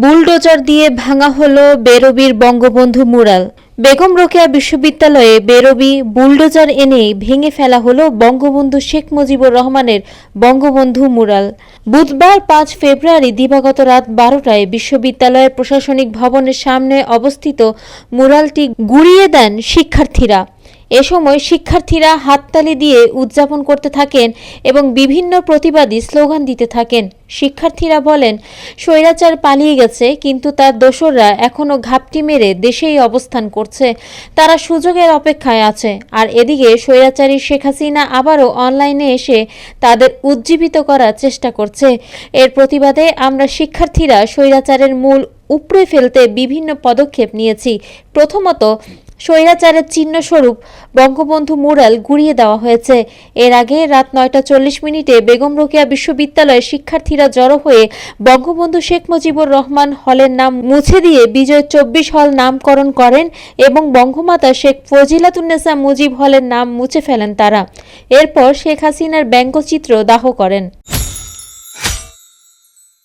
Bulldozer দিয়ে ভাঙা হলো বেরোবির বঙ্গবন্ধু মুরাল। বেগম রোকেয়া বিশ্ববিদ্যালয়ে বেরোবি বুলডোজার এনে ভেঙে ফেলা হলো বঙ্গবন্ধু শেখ মুজিবুর রহমানের বঙ্গবন্ধু মুরাল। বুধবার ৫ ফেব্রুয়ারি দিবাগত রাত ১২টায় বিশ্ববিদ্যালয়ের প্রশাসনিক ভবনের সামনে অবস্থিত মুরালটি গুঁড়িয়ে দেন শিক্ষার্থীরা। এ সময় শিক্ষার্থীরা হাততালি দিয়ে উদযাপন করতে থাকেন এবং বিভিন্ন প্রতিবাদী স্লোগান দিতে থাকেন। শিক্ষার্থীরা বলেন, স্বৈরাচার পালিয়ে গেছে, কিন্তু তার দোসররা এখনো ঘাপটি মেরে দেশেই অবস্থান করছে। তারা সুযোগের অপেক্ষায় আছে। আর এদিকে স্বৈরাচারী শেখ হাসিনা আবারও অনলাইনে এসে তাদের উজ্জীবিত করার চেষ্টা করছে। এর প্রতিবাদে আমরা শিক্ষার্থীরা স্বৈরাচারের মূল উপড়ে ফেলতে বিভিন্ন পদক্ষেপ নিয়েছি। প্রথমত, স্বৈরাচারের চিহ্নস্বরূপ বঙ্গবন্ধু মুরাল গুঁড়িয়ে দেওয়া হয়েছে। এর আগে রাত ৯টা ৪০ বেগম রোকেয়া বিশ্ববিদ্যালয়ের শিক্ষার্থীরা জড়ো হয়ে বঙ্গবন্ধু শেখ মুজিবুর রহমান হলের নাম মুছে দিয়ে বিজয় ২৪ হল নামকরণ করেন এবং বঙ্গমাতা শেখ ফজিলাতুন্নেসা মুজিব হলের নাম মুছে ফেলেন তারা। এরপর শেখ হাসিনার ব্যঙ্গচিত্র দাহ করেন।